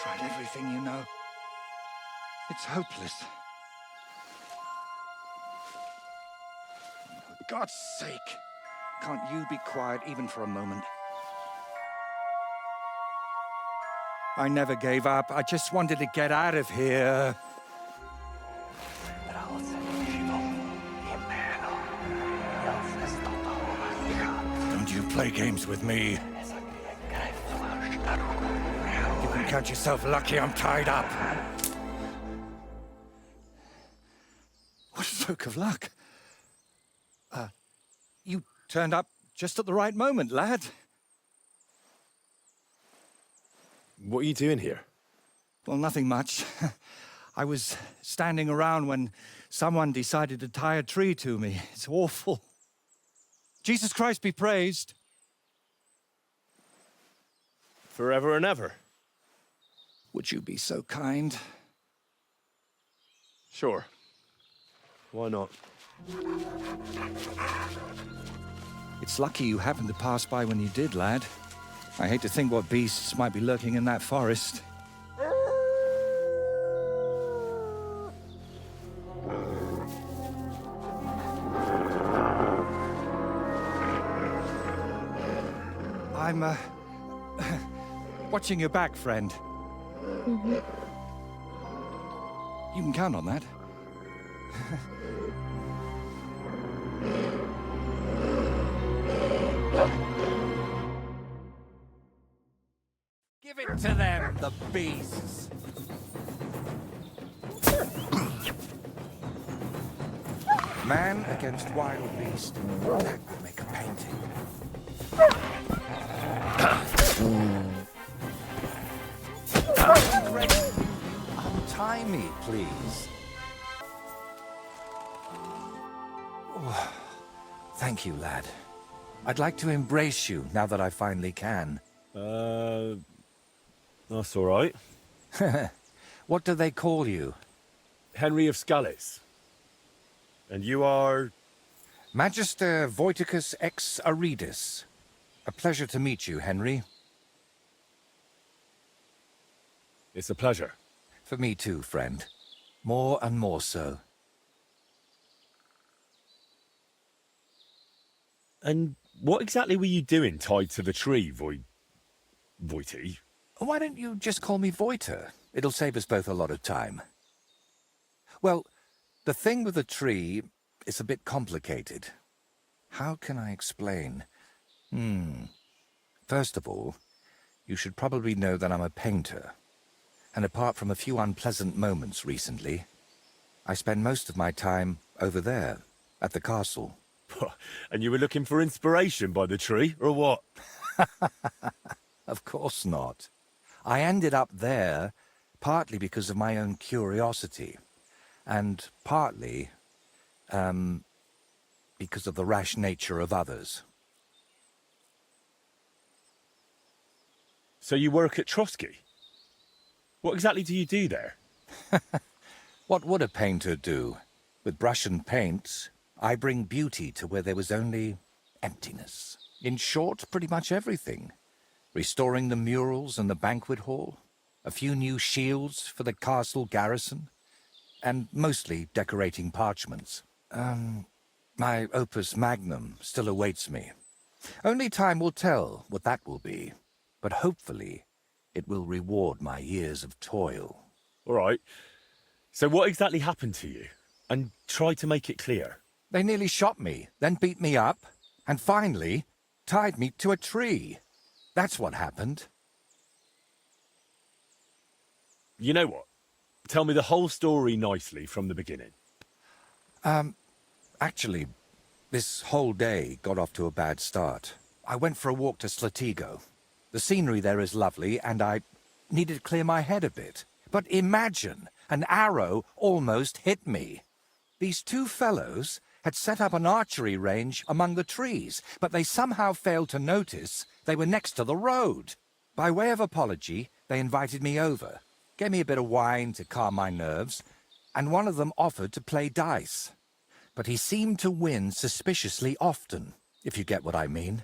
Tried everything, you know. It's hopeless. For God's sake, can't you be quiet even for a moment? I never gave up. I just wanted to get out of here. Don't you play games with me. You can count yourself lucky I'm tied up. What a stroke of luck. You turned up just at the right moment, lad. What are you doing here? Well, nothing much. I was standing around when someone decided to tie a tree to me. It's awful. Jesus Christ be praised. Forever and ever? Would you be so kind? Sure. Why not? It's lucky you happened to pass by when you did, lad. I hate to think what beasts might be lurking in that forest. I'm, watching your back, friend. Mm-hmm. You can count on that. Give it to them, the beasts. Man against wild beast. That would make a painting. Great. Untie me, please. Oh, thank you, lad. I'd like to embrace you now that I finally can. That's all right. What do they call you? Henry of Scallis. And you are? Magister Voiticus ex Aridus. A pleasure to meet you, Henry. It's a pleasure. For me too, friend. More and more so. And what exactly were you doing tied to the tree, Voity? Why don't you just call me Voiter? It'll save us both a lot of time. Well, the thing with the tree is a bit complicated. How can I explain? First of all, you should probably know that I'm a painter. And apart from a few unpleasant moments recently, I spend most of my time over there, at the castle. And you were looking for inspiration by the tree, or what? Of course not. I ended up there partly because of my own curiosity, and partly, because of the rash nature of others. So you work at Trotsky? What exactly do you do there? What would a painter do? With brush and paint, I bring beauty to where there was only emptiness. In short, pretty much everything. Restoring the murals and the banquet hall, a few new shields for the castle garrison, and mostly decorating parchments. My opus magnum still awaits me. Only time will tell what that will be, but hopefully it will reward my years of toil. All right. So what exactly happened to you? And try to make it clear. They nearly shot me, then beat me up, and finally tied me to a tree. That's what happened. You know what? Tell me the whole story nicely from the beginning. Actually, this whole day got off to a bad start. I went for a walk to Slatigo. The scenery there is lovely, and I needed to clear my head a bit. But imagine, an arrow almost hit me. These two fellows had set up an archery range among the trees, but they somehow failed to notice they were next to the road. By way of apology, they invited me over, gave me a bit of wine to calm my nerves, and one of them offered to play dice. But he seemed to win suspiciously often, if you get what I mean.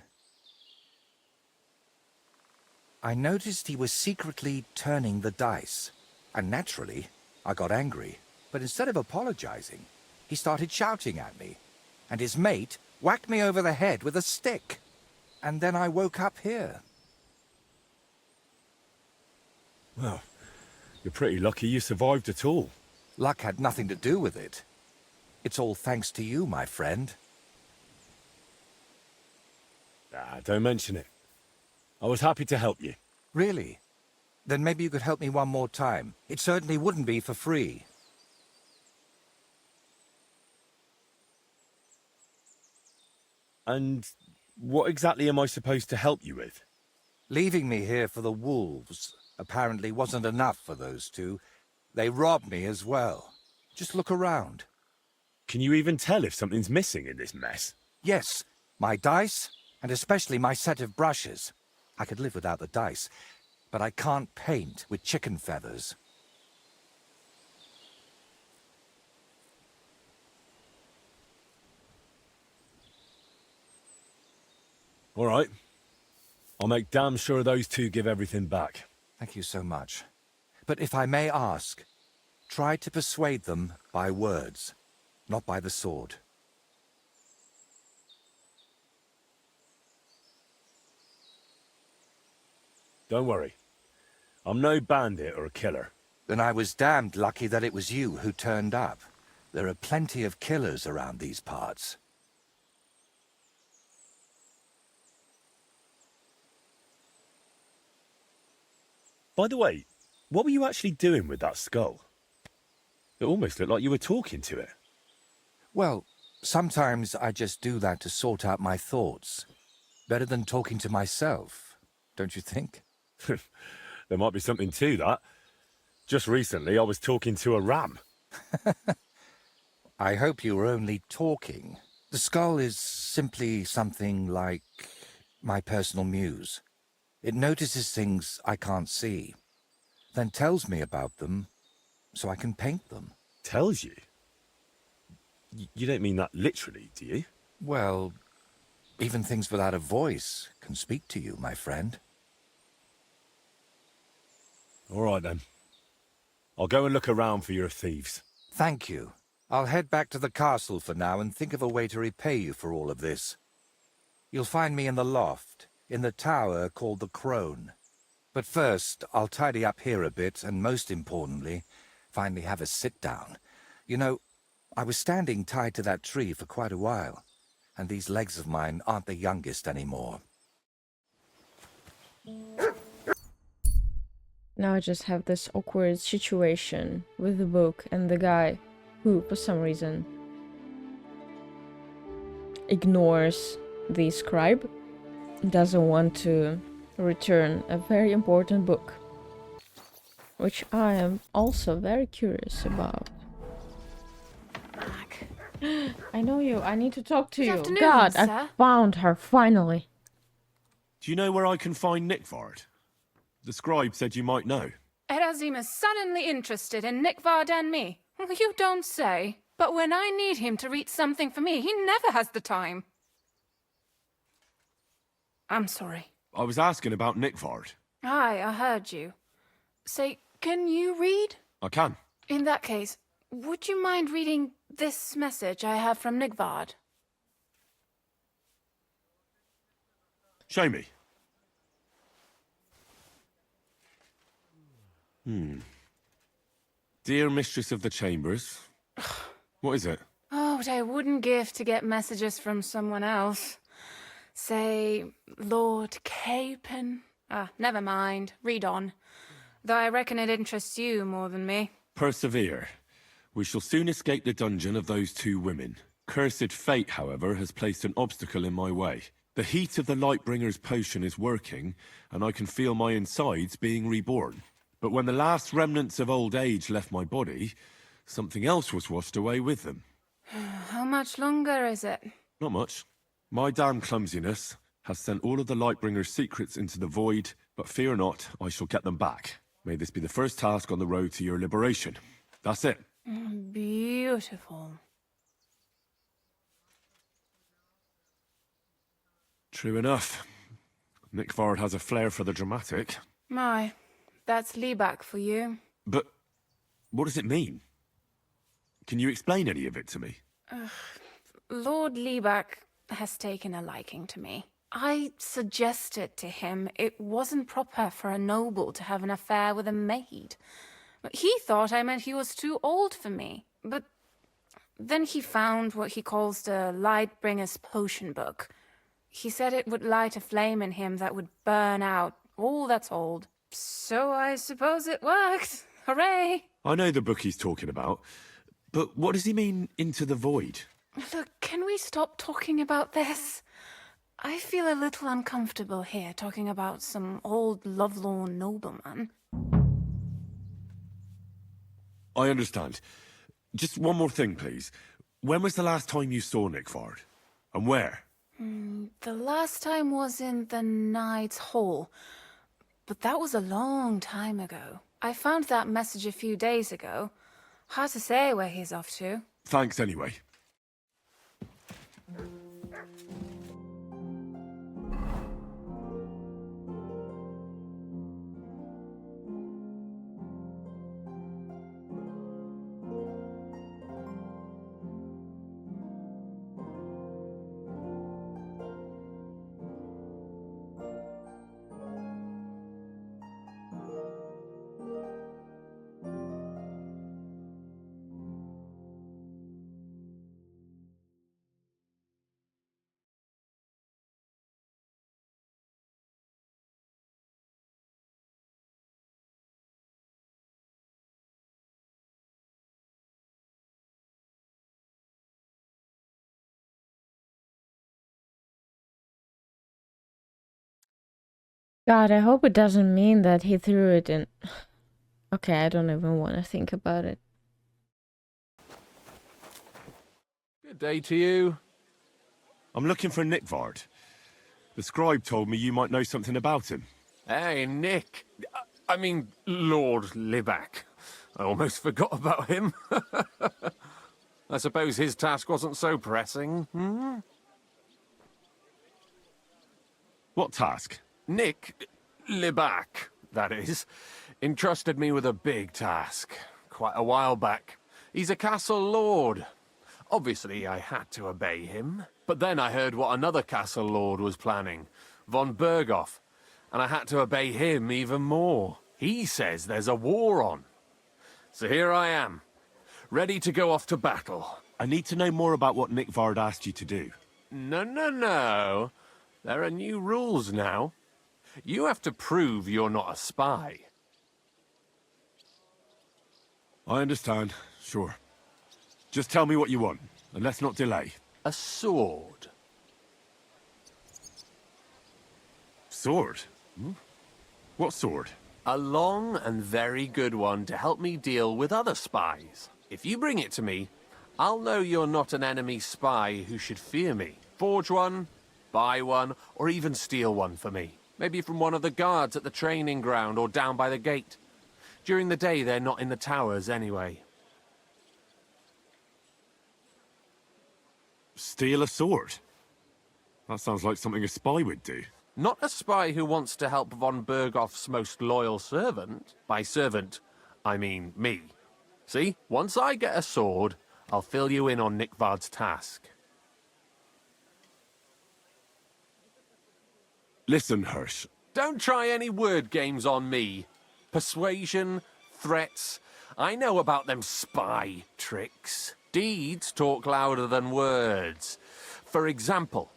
I noticed he was secretly turning the dice. And naturally, I got angry. But instead of apologizing, he started shouting at me. And his mate whacked me over the head with a stick. And then I woke up here. Well, you're pretty lucky you survived at all. Luck had nothing to do with it. It's all thanks to you, my friend. Ah, don't mention it. I was happy to help you. Really? Then maybe you could help me one more time. It certainly wouldn't be for free. And what exactly am I supposed to help you with? Leaving me here for the wolves apparently wasn't enough for those two. They robbed me as well. Just look around. Can you even tell if something's missing in this mess? Yes, my dice, and especially my set of brushes. I could live without the dice, but I can't paint with chicken feathers. All right. I'll make damn sure those two give everything back. Thank you so much. But if I may ask, try to persuade them by words, not by the sword. Don't worry. I'm no bandit or a killer. Then I was damned lucky that it was you who turned up. There are plenty of killers around these parts. By the way, what were you actually doing with that skull? It almost looked like you were talking to it. Well, sometimes I just do that to sort out my thoughts. Better than talking to myself, don't you think? There might be something to that. Just recently, I was talking to a ram. I hope you were only talking. The skull is simply something like my personal muse. It notices things I can't see, then tells me about them so I can paint them. Tells you? You don't mean that literally, do you? Well, even things without a voice can speak to you, my friend. All right, then. I'll go and look around for your thieves. Thank you. I'll head back to the castle for now and think of a way to repay you for all of this. You'll find me in the loft, in the tower called the Crone. But first, I'll tidy up here a bit, and most importantly, finally have a sit-down. You know, I was standing tied to that tree for quite a while, and these legs of mine aren't the youngest anymore. Now I just have this awkward situation with the book and the guy who, for some reason, ignores the scribe, doesn't want to return a very important book, which I am also very curious about. I know you. I need to talk to Good you. afternoon, God, sir. I found her finally. Do you know where I can find Nickvard? The scribe said you might know. Erazim is suddenly interested in Nickvard and me. You don't say. But when I need him to read something for me, he never has the time. I'm sorry. I was asking about Nickvard. Aye, I heard you. Say, can you read? I can. In that case, would you mind reading this message I have from Nickvard? Show me. Dear Mistress of the Chambers. What is it? Oh, what I wouldn't give to get messages from someone else. Say, Lord Capon. Ah, never mind. Read on. Though I reckon it interests you more than me. Persevere. We shall soon escape the dungeon of those two women. Cursed fate, however, has placed an obstacle in my way. The heat of the Lightbringer's potion is working, and I can feel my insides being reborn. But when the last remnants of old age left my body, something else was washed away with them. How much longer is it? Not much. My damn clumsiness has sent all of the Lightbringer's secrets into the void, but fear not, I shall get them back. May this be the first task on the road to your liberation. That's it. Beautiful. True enough. Nick Vard has a flair for the dramatic. My, that's Liebach for you. But what does it mean? Can you explain any of it to me? Lord Liebach has taken a liking to me. I suggested to him it wasn't proper for a noble to have an affair with a maid. He thought I meant he was too old for me. But then he found what he calls the Lightbringer's Potion Book. He said it would light a flame in him that would burn out all that's old. So I suppose it worked. Hooray! I know the book he's talking about, but what does he mean, into the void? Look, can we stop talking about this? I feel a little uncomfortable here talking about some old lovelorn nobleman. I understand. Just one more thing, please. When was the last time you saw Nick Vard? And where? The last time was in the Knight's Hall, but that was a long time ago. I found that message a few days ago. Hard to say where he's off to. Thanks anyway. God, I hope it doesn't mean that he threw it in. Okay, I don't even want to think about it. Good day to you. I'm looking for Nick Vard. The scribe told me you might know something about him. Hey, Nick. I mean, Lord Liebach. I almost forgot about him. I suppose his task wasn't so pressing. Hmm? What task? Nick Liebach, that is, entrusted me with a big task quite a while back. He's a castle lord. Obviously, I had to obey him. But then I heard what another castle lord was planning, von Berghoff, and I had to obey him even more. He says there's a war on. So here I am, ready to go off to battle. I need to know more about what Nick Vard asked you to do. No. There are new rules now. You have to prove you're not a spy. I understand, sure. Just tell me what you want, and let's not delay. A sword. Sword? What sword? A long and very good one to help me deal with other spies. If you bring it to me, I'll know you're not an enemy spy who should fear me. Forge one, buy one, or even steal one for me. Maybe from one of the guards at the training ground or down by the gate. During the day, they're not in the towers anyway. Steal a sword? That sounds like something a spy would do. Not a spy who wants to help von Berghoff's most loyal servant. By servant, I mean me. See, once I get a sword, I'll fill you in on Nick Vard's task. Listen, Hirsch. Don't try any word games on me. Persuasion, threats, I know about them spy tricks. Deeds talk louder than words. For example,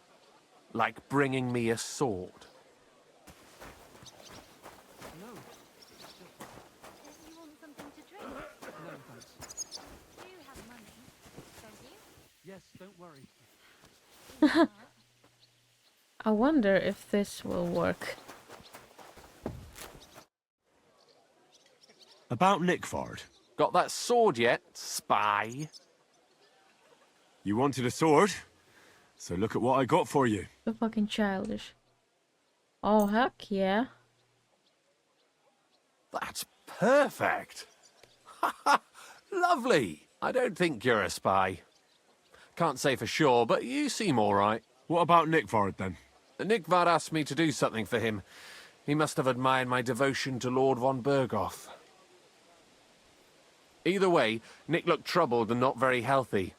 like bringing me a sword. You want something to drink? No, thanks. Do you have money? Don't you? Yes, don't worry. I wonder if this will work. About Nick Vard. Got that sword yet, spy? You wanted a sword? So look at what I got for you. So fucking childish. Oh, heck yeah. That's perfect. Lovely. I don't think you're a spy. Can't say for sure, but you seem all right. What about Nick Vard, then? Nickvard asked me to do something for him. He must have admired my devotion to Lord von Bergoth. Either way, Nick looked troubled and not very healthy.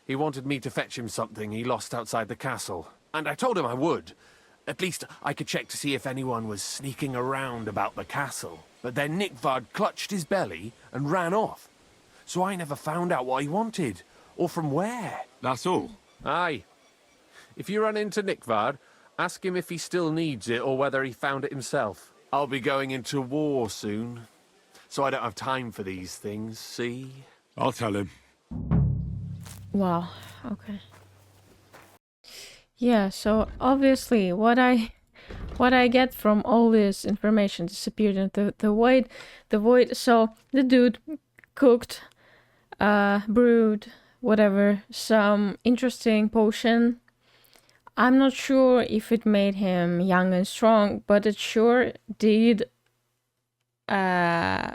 He wanted me to fetch him something he lost outside the castle, and I told him I would. At least I could check to see if anyone was sneaking around about the castle. But then Nickvard clutched his belly and ran off. So I never found out what he wanted, or from where. That's all. Aye. If you run into Nickvard, ask him if he still needs it or whether he found it himself. I'll be going into war soon, so I don't have time for these things, see? I'll tell him. Wow. Okay. Yeah, so obviously what I get from all this information disappeared into the void. So the dude cooked, brewed, whatever, some interesting potion. I'm not sure if it made him young and strong, but it sure did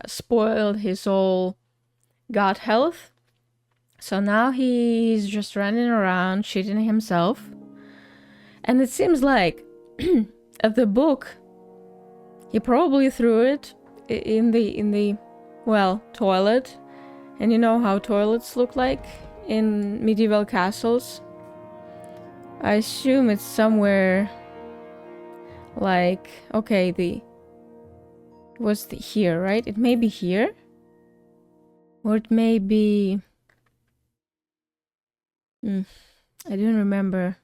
spoil his whole gut health. So now he's just running around shitting himself. And it seems like at the book he probably threw it in the well, toilet. And you know how toilets look like in medieval castles? I assume it's somewhere like, okay, here, right? It may be here. Or it may be... I don't remember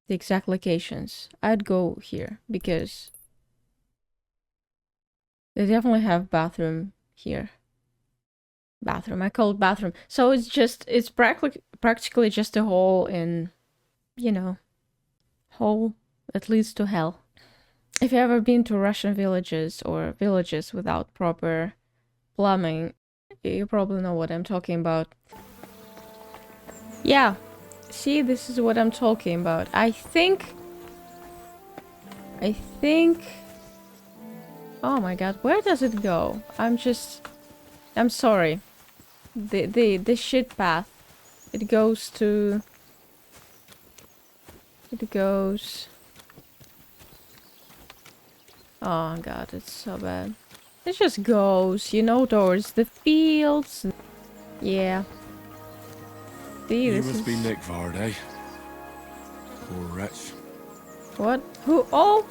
the exact locations. I'd go here because they definitely have bathroom here. Bathroom, I call it bathroom. So it's practically just a hole in, you know, hole that leads to hell. If you've ever been to Russian villages or villages without proper plumbing, you probably know what I'm talking about. Yeah, see, this is what I'm talking about. I think... Oh my god, where does it go? I'm sorry. The shit path. It goes... Oh god, it's so bad. It just goes, you know, towards the fields. Yeah. See, You this must is... be Nickvard, eh? Poor wretch. What? Who? Oh!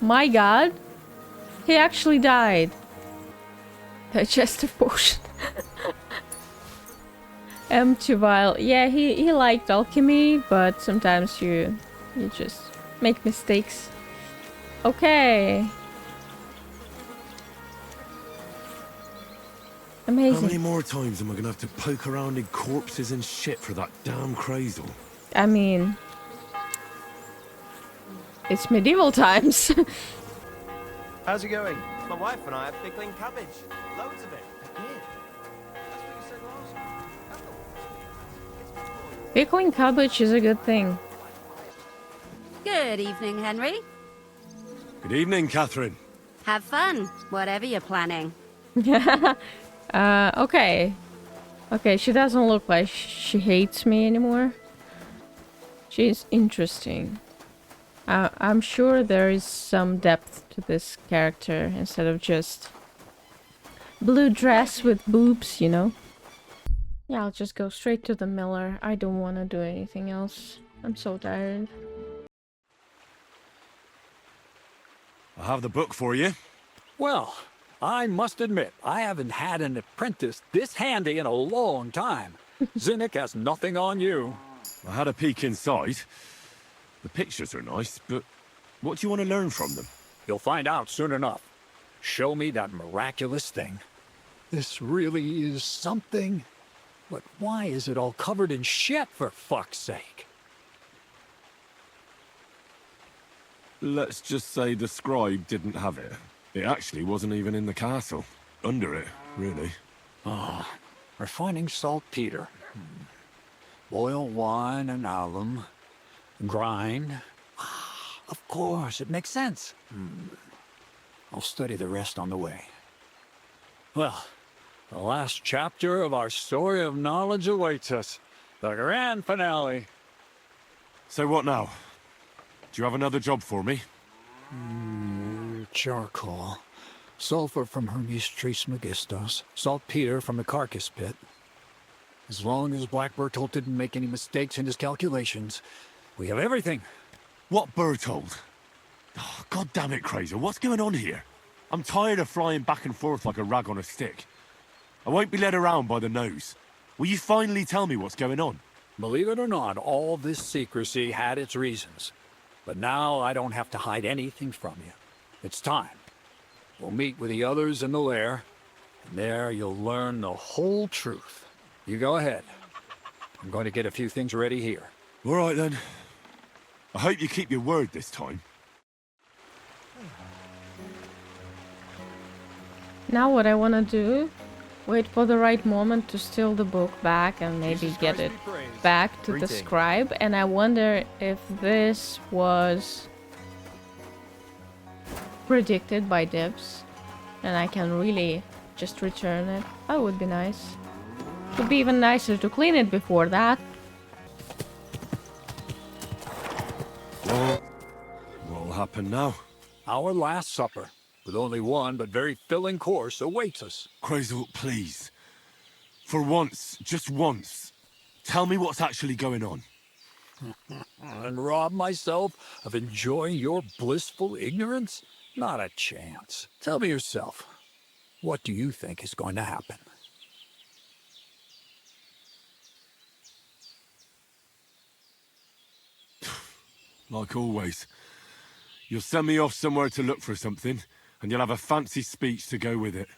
My god! He actually died. Digestive potion. Empty vial. Yeah, he liked alchemy, but sometimes you just make mistakes. Okay. Amazing. How many more times am I gonna have to poke around in corpses and shit for that damn cradle? I mean... It's medieval times. How's it going? My wife and I are pickling cabbage. Loads of it. Here. That's what you said last time. Pickling cabbage is a good thing. Good evening, Henry. Good evening, Catherine. Have fun, whatever you're planning. Okay. Okay, she doesn't look like she hates me anymore. She's interesting. I'm sure there is some depth to this character instead of just blue dress with boobs, you know? Yeah, I'll just go straight to the miller. I don't want to do anything else. I'm so tired. I have the book for you. Well, I must admit, I haven't had an apprentice this handy in a long time. Zinnik has nothing on you. I had a peek inside. The pictures are nice, but what do you want to learn from them? You'll find out soon enough. Show me that miraculous thing. This really is something. But why is it all covered in shit, for fuck's sake? Let's just say the scribe didn't have it. It actually wasn't even in the castle. Under it, really. Ah, refining saltpeter. Boil wine and alum. Grind. Ah, of course, it makes sense. I'll study the rest on the way. Well, the last chapter of our story of knowledge awaits us. The grand finale. So what now? Do you have another job for me? Charcoal. Sulfur from Hermes Trismegistos. Saltpeter from the carcass pit. As long as Black Bertolt didn't make any mistakes in his calculations, we have everything. What Bertold? Oh, God damn it, Crazer, what's going on here? I'm tired of flying back and forth like a rag on a stick. I won't be led around by the nose. Will you finally tell me what's going on? Believe it or not, all this secrecy had its reasons. But now I don't have to hide anything from you. It's time. We'll meet with the others in the lair, and there you'll learn the whole truth. You go ahead. I'm going to get a few things ready here. All right, then. I hope you keep your word this time. Now what I want to do, wait for the right moment to steal the book back and maybe get it back to the scribe. And I wonder if this was predicted by Dibs and I can really just return it. That would be nice. Would be even nicer to clean it before that. What'll happen now? Our last supper, with only one but very filling course, awaits us. Crazel, please. For once, just once, tell me what's actually going on. And rob myself of enjoying your blissful ignorance? Not a chance. Tell me yourself, what do you think is going to happen? Like always. You'll send me off somewhere to look for something, and you'll have a fancy speech to go with it.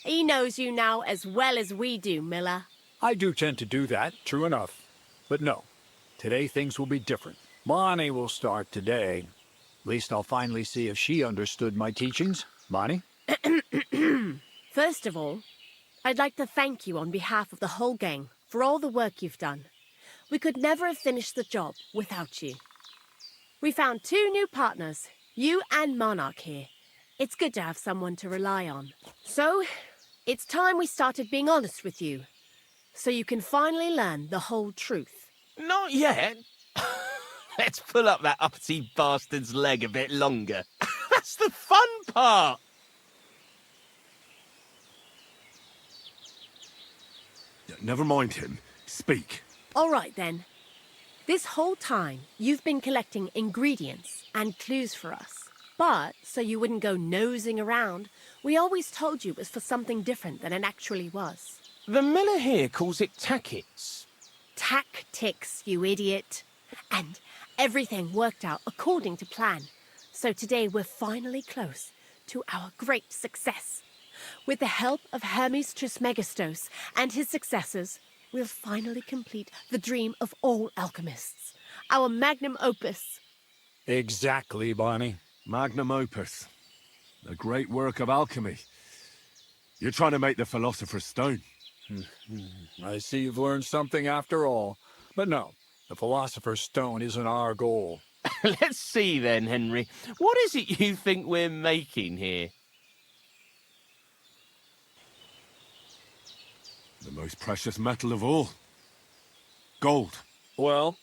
He knows you now as well as we do, Miller. I do tend to do that, true enough. But no, today things will be different. Bonnie will start today. At least I'll finally see if she understood my teachings. Bonnie? First of all, I'd like to thank you on behalf of the whole gang for all the work you've done. We could never have finished the job without you. We found 2 new partners, you and Monarch here. It's good to have someone to rely on. So, it's time we started being honest with you, so you can finally learn the whole truth. Not yet. Let's pull up that uppity bastard's leg a bit longer. That's the fun part. Never mind him. Speak. All right, then. This whole time, you've been collecting ingredients and clues for us. But, so you wouldn't go nosing around, we always told you it was for something different than it actually was. The miller here calls it tackets. Tactics, you idiot. And everything worked out according to plan. So today we're finally close to our great success. With the help of Hermes Trismegistos and his successors, we'll finally complete the dream of all alchemists. Our magnum opus. Exactly, Bonnie. Magnum opus. A great work of alchemy. You're trying to make the Philosopher's Stone. I see you've learned something after all. But no, the Philosopher's Stone isn't our goal. Let's see then, Henry. What is it you think we're making here? The most precious metal of all. Gold. Well,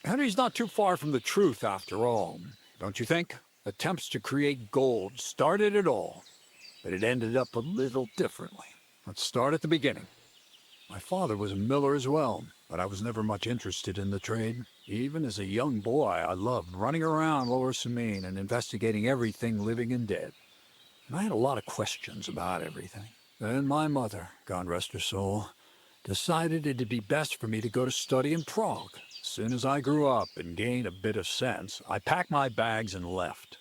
Henry's not too far from the truth after all, don't you think? Attempts to create gold started it all, but it ended up a little differently. Let's start at the beginning. My father was a miller as well, but I was never much interested in the trade. Even as a young boy, I loved running around Lower Samine and investigating everything living and dead. And I had a lot of questions about everything. Then my mother, God rest her soul, decided it'd be best for me to go to study in Prague. As soon as I grew up and gained a bit of sense, I packed my bags and left.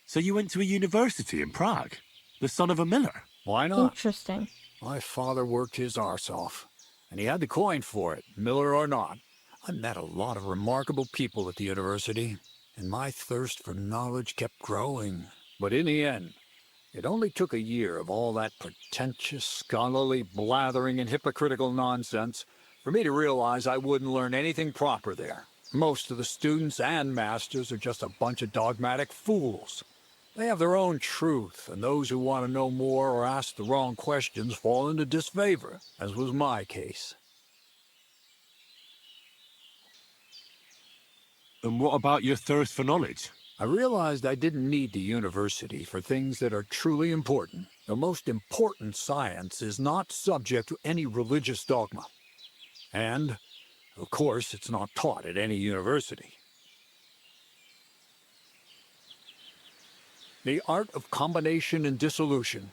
So you went to a university in Prague? The son of a miller? Why not? Interesting. My father worked his arse off, and he had the coin for it, miller or not. I met a lot of remarkable people at the university, and my thirst for knowledge kept growing. But in the end, it only took a year of all that pretentious, scholarly blathering and hypocritical nonsense for me to realize I wouldn't learn anything proper there. Most of the students and masters are just a bunch of dogmatic fools. They have their own truth, and those who want to know more or ask the wrong questions fall into disfavor, as was my case. And what about your thirst for knowledge? I realized I didn't need the university for things that are truly important. The most important science is not subject to any religious dogma. And, of course, it's not taught at any university. The art of combination and dissolution,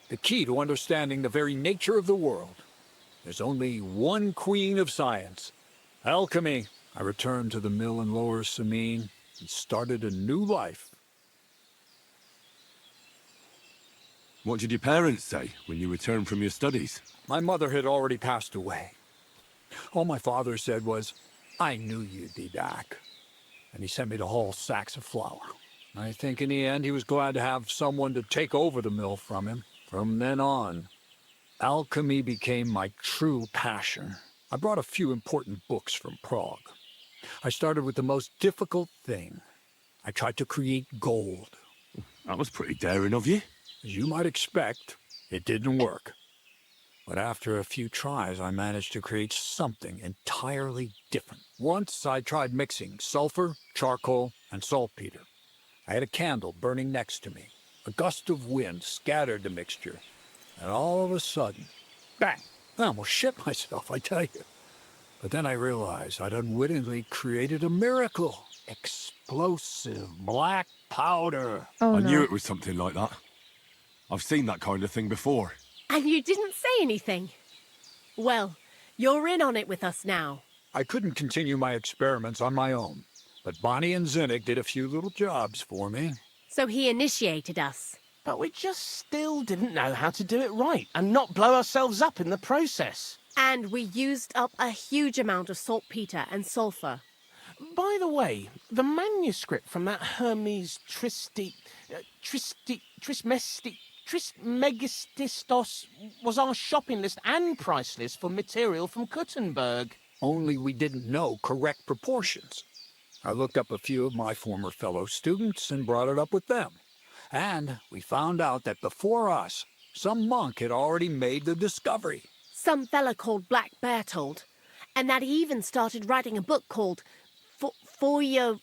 the key to understanding the very nature of the world. There's only one queen of science, alchemy. I returned to the mill in Lower Samine and started a new life. What did your parents say when you returned from your studies? My mother had already passed away. All my father said was, "I knew you'd be back." And he sent me to haul sacks of flour. I think in the end he was glad to have someone to take over the mill from him. From then on, alchemy became my true passion. I brought a few important books from Prague. I started with the most difficult thing. I tried to create gold. That was pretty daring of you. As you might expect, it didn't work. But after a few tries, I managed to create something entirely different. Once I tried mixing sulfur, charcoal, and saltpeter. I had a candle burning next to me. A gust of wind scattered the mixture. And all of a sudden, bang! I almost shit myself, I tell you. But then I realized I'd unwittingly created a miracle. Explosive black powder. Oh I no. knew it was something like that. I've seen that kind of thing before. And you didn't say anything. Well, you're in on it with us now. I couldn't continue my experiments on my own. But Bonnie and Zinnik did a few little jobs for me. So he initiated us. But we just still didn't know how to do it right and not blow ourselves up in the process. And we used up a huge amount of saltpeter and sulfur. By the way, the manuscript from that Hermes Trismegistos was our shopping list and price list for material from Gutenberg. Only we didn't know correct proportions. I looked up a few of my former fellow students and brought it up with them. And we found out that before us, some monk had already made the discovery. Some fella called Black Bertold. And that he even started writing a book called Feuerwehr.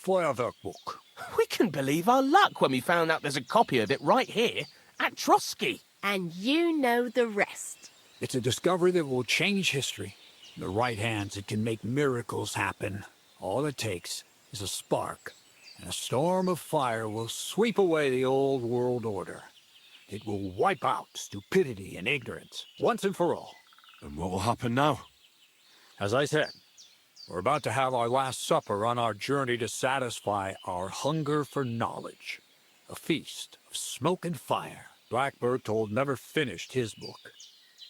Feuerwerkbuch. We can believe our luck when we found out there's a copy of it right here at Trotsky. And you know the rest. It's a discovery that will change history. In the right hands, it can make miracles happen. All it takes is a spark, and a storm of fire will sweep away the old world order. It will wipe out stupidity and ignorance, once and for all. And what will happen now? As I said, we're about to have our last supper on our journey to satisfy our hunger for knowledge. A feast of smoke and fire. Black Bertold never finished his book,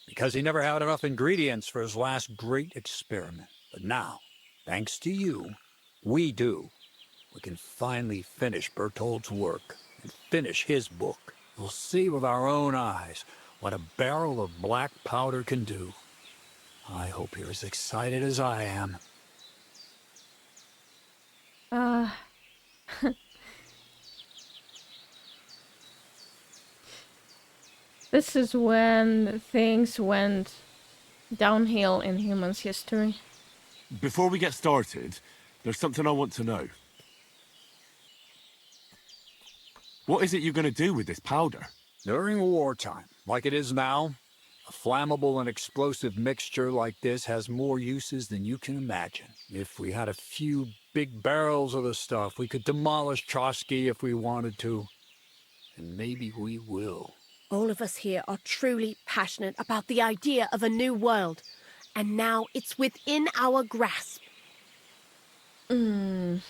because he never had enough ingredients for his last great experiment. But now, thanks to you, we do. We can finally finish Bertold's work and finish his book. We'll see with our own eyes what a barrel of black powder can do. I hope you're as excited as I am. This is when things went downhill in humans' history. Before we get started, there's something I want to know. What is it you're going to do with this powder? During wartime, like it is now, a flammable and explosive mixture like this has more uses than you can imagine. If we had a few big barrels of the stuff, we could demolish Trotsky if we wanted to. And maybe we will. All of us here are truly passionate about the idea of a new world. And now it's within our grasp. I've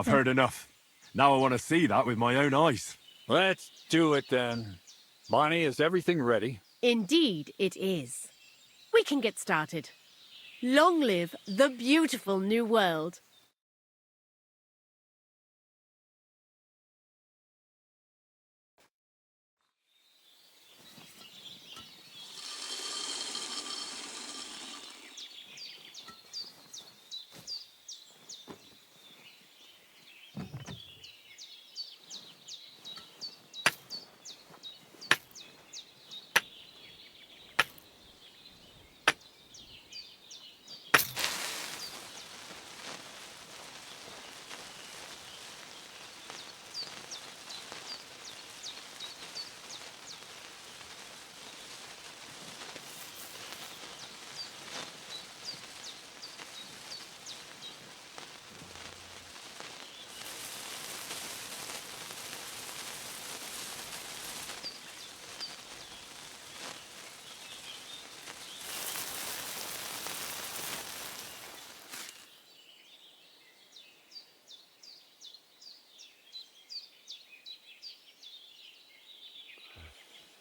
heard enough. Now I want to see that with my own eyes. Let's do it then. Bonnie, is everything ready? Indeed it is. We can get started. Long live the beautiful new world.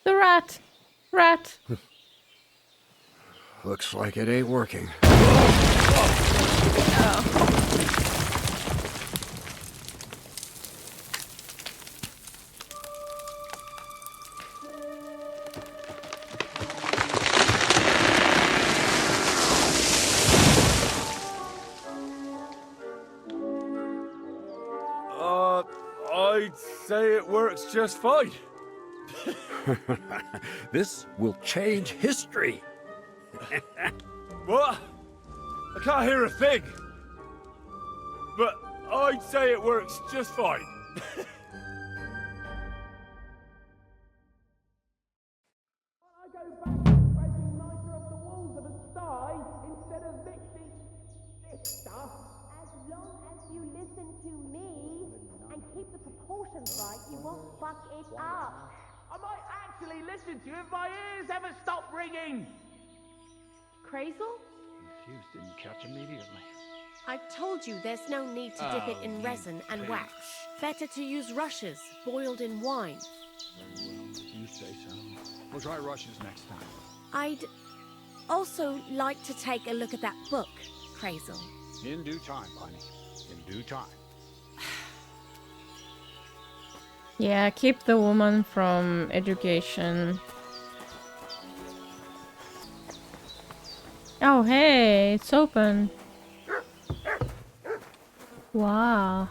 The rat! Rat! Looks like it ain't working. I'd say it works just fine. This will change history. What? I can't hear a thing. But I'd say it works just fine. As long as you listen to me and keep the proportions right, you won't fuck it up. I might actually listen to you if my ears ever stop ringing. Crazel? Fuse didn't catch immediately. I've told you there's no need to dip it in resin and wax. Better to use rushes boiled in wine. Very well, if you say so. We'll try rushes next time. I'd also like to take a look at that book, Crazel. In due time, Bunny. In due time. Yeah, keep the woman from education. Oh, hey, it's open. Wow.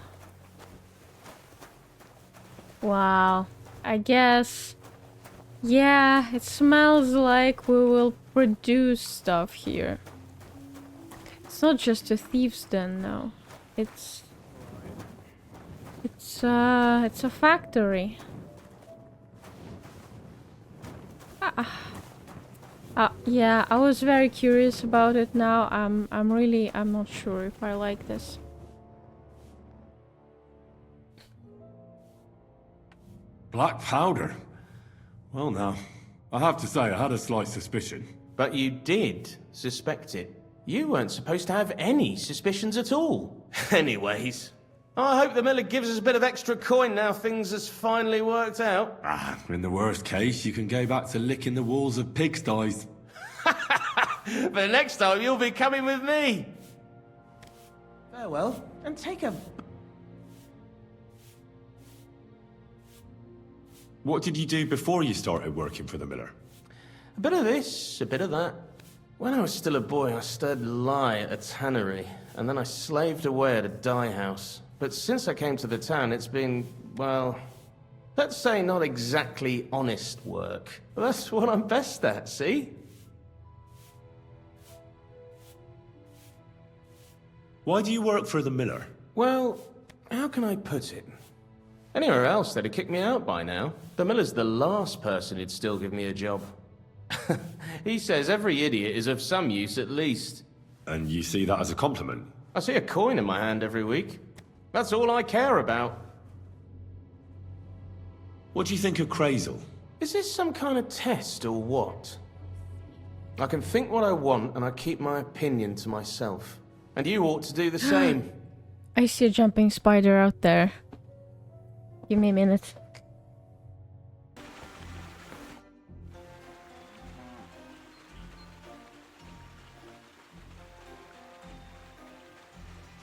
Wow. I guess... Yeah, it smells like we will produce stuff here. It's not just a thief's den now. It's a factory. Yeah, I was very curious about it now. I'm not sure if I like this. Black powder? Well now, I have to say I had a slight suspicion. But you did suspect it. You weren't supposed to have any suspicions at all. Anyways, I hope the miller gives us a bit of extra coin now things has finally worked out. In the worst case, you can go back to licking the walls of pigsties. But next time you'll be coming with me. Farewell, and take a... What did you do before you started working for the miller? A bit of this, a bit of that. When I was still a boy, I stirred lye at a tannery, and then I slaved away at a dye house. But since I came to the town, it's been, well, let's say not exactly honest work. But that's what I'm best at, see? Why do you work for the miller? Well, how can I put it? Anywhere else, they'd have kicked me out by now. The miller's the last person who'd still give me a job. He says every idiot is of some use at least. And you see that as a compliment? I see a coin in my hand every week. That's all I care about. What do you think of Crazel? Is this some kind of test or what? I can think what I want and I keep my opinion to myself. And you ought to do the same. I see a jumping spider out there. Give me a minute.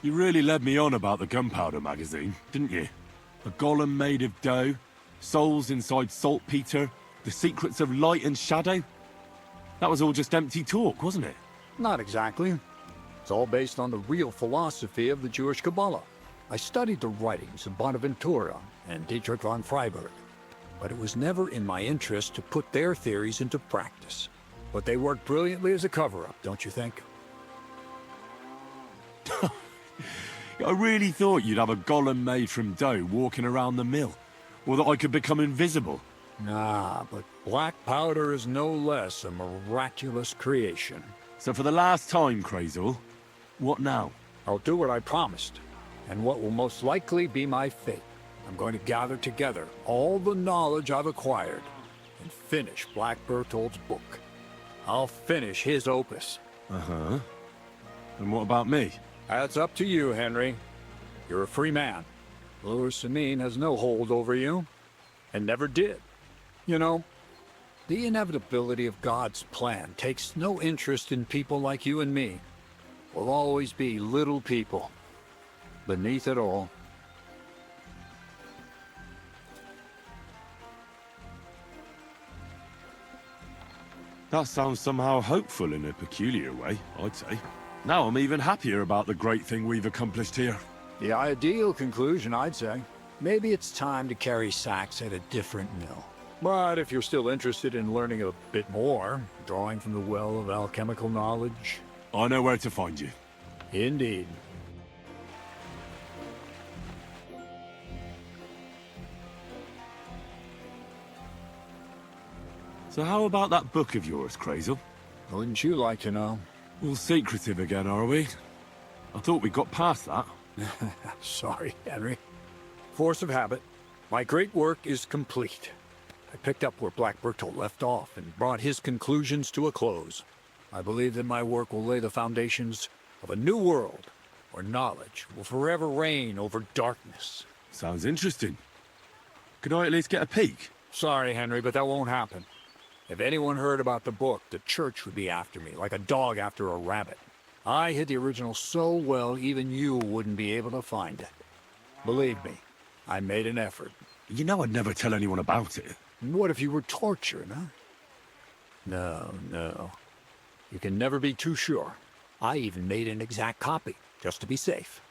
You really led me on about the gunpowder magazine, didn't you? A golem made of dough, souls inside saltpeter, the secrets of light and shadow. That was all just empty talk, wasn't it? Not exactly. It's all based on the real philosophy of the Jewish Kabbalah. I studied the writings of Bonaventura and Dietrich von Freiberg, but it was never in my interest to put their theories into practice. But they worked brilliantly as a cover-up, don't you think? I really thought you'd have a golem made from dough walking around the mill, or that I could become invisible. Nah, but black powder is no less a miraculous creation. So for the last time, Crazel, what now? I'll do what I promised, and what will most likely be my fate. I'm going to gather together all the knowledge I've acquired and finish Black Bertold's book. I'll finish his opus. Uh-huh. And what about me? That's up to you, Henry. You're a free man. Louis Samin has no hold over you, and never did. You know, The inevitability of God's plan takes no interest in people like you and me. We'll always be little people, beneath it all. That sounds somehow hopeful in a peculiar way, I'd say. Now I'm even happier about the great thing we've accomplished here. The ideal conclusion, I'd say. Maybe it's time to carry sacks at a different mill. But if you're still interested in learning a bit more, drawing from the well of alchemical knowledge... I know where to find you. Indeed. So how about that book of yours, Crazel? Wouldn't you like to know? All secretive again, are we? I thought we got past that. Sorry, Henry. Force of habit. My great work is complete. I picked up where Black Bertolt left off and brought his conclusions to a close. I believe that my work will lay the foundations of a new world where knowledge will forever reign over darkness. Sounds interesting. Could I at least get a peek? Sorry, Henry, but that won't happen. If anyone heard about the book, the church would be after me, like a dog after a rabbit. I hid the original so well, even you wouldn't be able to find it. Believe me, I made an effort. You know I'd never tell anyone about it. What if you were tortured, huh? No. You can never be too sure. I even made an exact copy, just to be safe.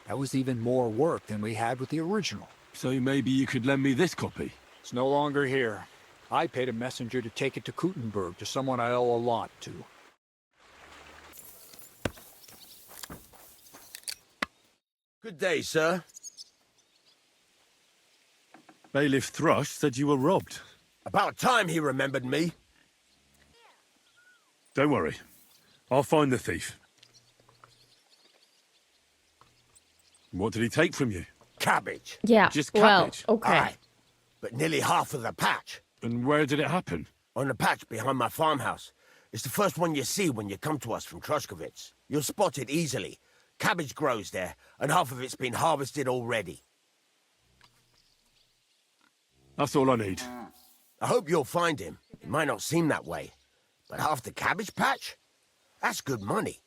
That was even more work than we had with the original. So maybe you could lend me this copy? It's no longer here. I paid a messenger to take it to Kuttenberg, to someone I owe a lot to. Good day, sir. Bailiff Thrush said you were robbed. About time he remembered me. Don't worry. I'll find the thief. What did he take from you? Cabbage. Yeah. Just well, cabbage? okay. Aye, but nearly half of the patch. And where did it happen? On the patch behind my farmhouse. It's the first one you see when you come to us from Trushkovitz. You'll spot it easily. Cabbage grows there, and half of it's been harvested already. That's all I need. I hope you'll find him. It might not seem that way, but half the cabbage patch? That's good money.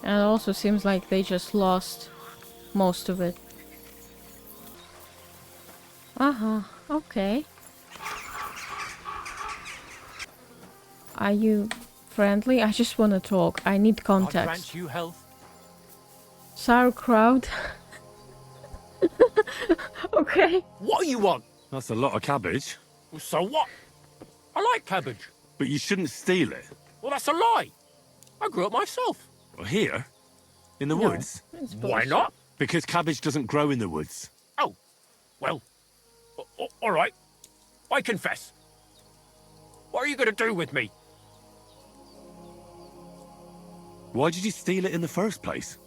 And it also seems like they just lost most of it. Okay. Are you friendly? I just want to talk. I need context. grant you health. Sauerkraut. Okay. What do you want? That's a lot of cabbage. So what? I like cabbage. But you shouldn't steal it. Well, that's a lie. I grew it myself. Well, here? In the No, woods? it's Why bullshit. not? Because cabbage doesn't grow in the woods. Oh, well, all right. I confess. What are you going to do with me? Why did you steal it in the first place?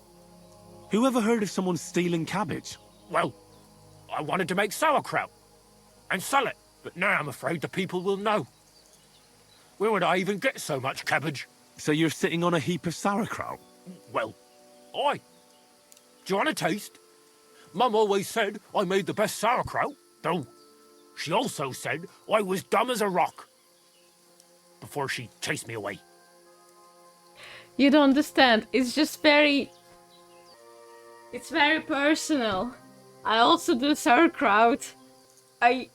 Who ever heard of someone stealing cabbage? Well, I wanted to make sauerkraut and sell it, but now I'm afraid the people will know. Where would I even get so much cabbage? So you're sitting on a heap of sauerkraut? Well, aye. Do you want a taste? Mum always said I made the best sauerkraut, though she also said I was dumb as a rock before she chased me away. You don't understand. It's just very... It's very personal. I also do sauerkraut. I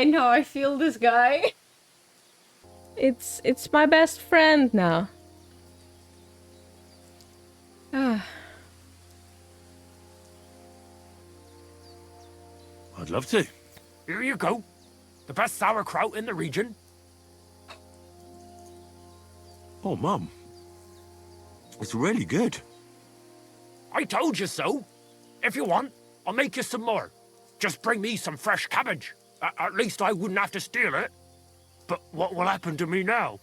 know, I feel this guy. It's my best friend now. Ah. I'd love to. Here you go. The best sauerkraut in the region. Oh, Mum. It's really good. I told you so. If you want, I'll make you some more. Just bring me some fresh cabbage. At least I wouldn't have to steal it. But what will happen to me now?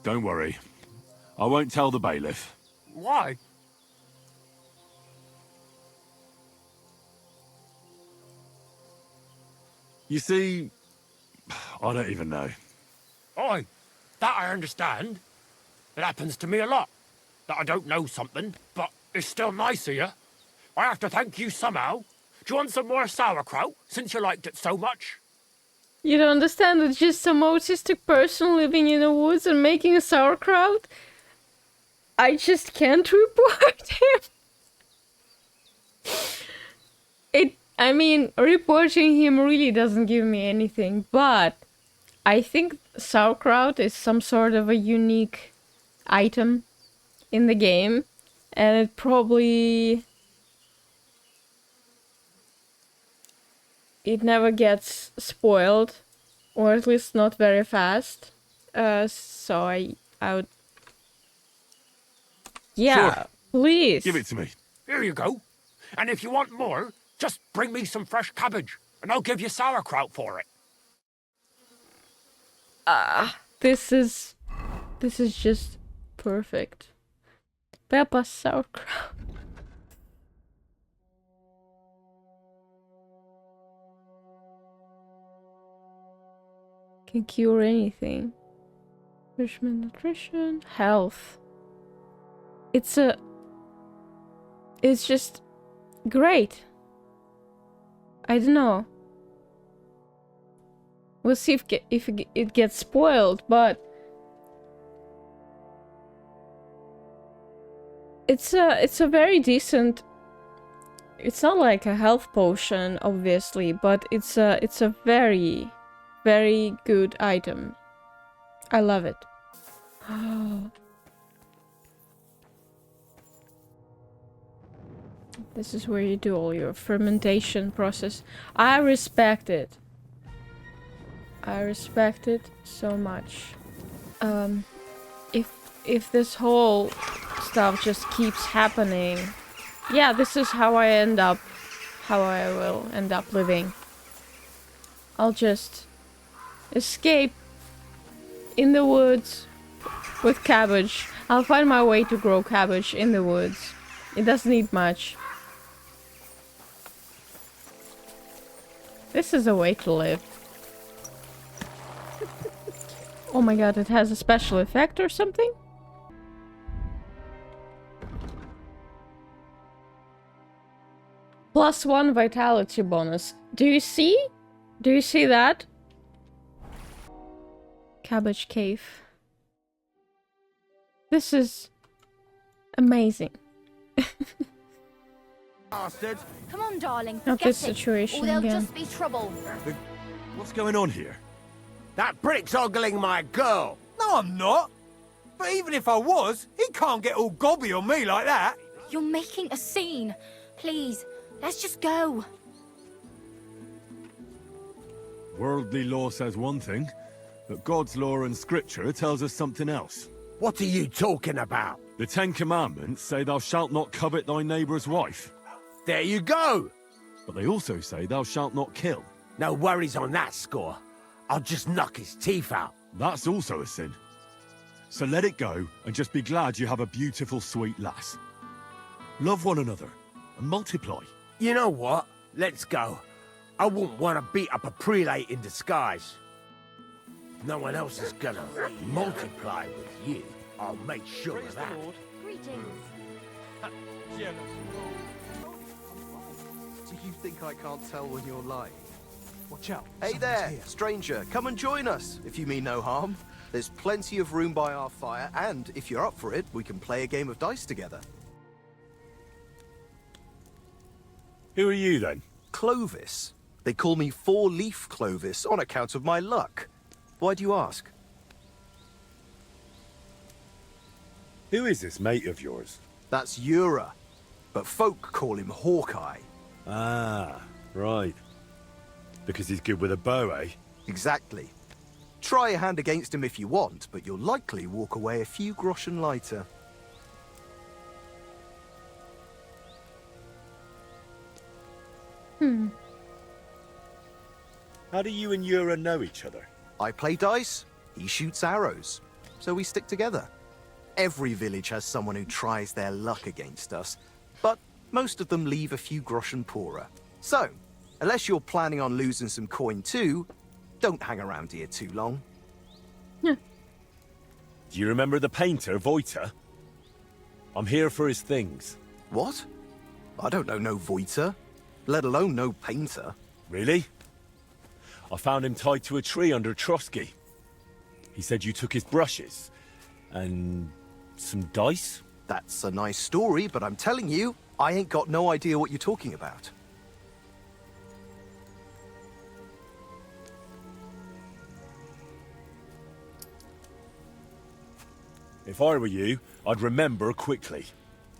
Don't worry. I won't tell the bailiff. Why? You see, I don't even know. Aye, that I understand. It happens to me a lot. That I don't know something, but it's still nice of you. I have to thank you somehow. Do you want some more sauerkraut, since you liked it so much? You don't understand, it's just some autistic person living in the woods and making a sauerkraut. I just can't report him. I mean, reporting him really doesn't give me anything, but I think sauerkraut is some sort of a unique item in the game, and it probably... it never gets spoiled, or at least not very fast. So I would... yeah, Sure. please. Give it to me. Here you go. And if you want more, just bring me some fresh cabbage, and I'll give you sauerkraut for it. This is just perfect. Peppa sauerkraut. Can cure anything. Nourishment, nutrition, health. It's just great. I don't know. We'll see if it gets spoiled, but it's a very decent. It's not like a health potion, obviously, but it's a very, very good item. I love it. This is where you do all your fermentation process. I respect it. I respect it so much. If this whole stuff just keeps happening, yeah, this is how I will end up living. I'll just escape in the woods with cabbage. I'll find my way to grow cabbage in the woods. It doesn't need much. This is a way to live. Oh my god, it has a special effect or something? +1 vitality bonus. Do you see? Do you see that? Cabbage cave. This is amazing. Bastard. Come on, darling. Not get this it, situation or there'll again. just be trouble. What's going on here? That brick's ogling my girl. No, I'm not. But even if I was, he can't get all gobby on me like that. You're making a scene. Please, let's just go. Worldly law says one thing, but God's law and scripture tells us something else. What are you talking about? The Ten Commandments say thou shalt not covet thy neighbour's wife. There you go. But they also say thou shalt not kill. No worries on that score. I'll just knock his teeth out. That's also a sin. So let it go and just be glad you have a beautiful, sweet lass. Love one another and multiply. You know what? Let's go. I wouldn't want to beat up a prelate in disguise. No one else is gonna multiply with you. I'll make sure of that. Greetings. Do you think I can't tell when you're lying? Watch out. Hey there, stranger. Come and join us, if you mean no harm. There's plenty of room by our fire, and if you're up for it, we can play a game of dice together. Who are you, then? Clovis. They call me Four-Leaf Clovis on account of my luck. Why do you ask? Who is this mate of yours? That's Ura, but folk call him Hawkeye. Ah, right. Because he's good with a bow, eh? Exactly. Try a hand against him if you want, but you'll likely walk away a few groschen lighter. How do you and Ura know each other? I play dice, he shoots arrows, so we stick together. Every village has someone who tries their luck against us, but most of them leave a few groschen poorer. So, unless you're planning on losing some coin too, don't hang around here too long. Do you remember the painter, Voiter? I'm here for his things. What? I don't know no Voiter, let alone no painter. Really? I found him tied to a tree under Trotsky. He said you took his brushes. And some dice? That's a nice story, but I'm telling you, I ain't got no idea what you're talking about. If I were you, I'd remember quickly.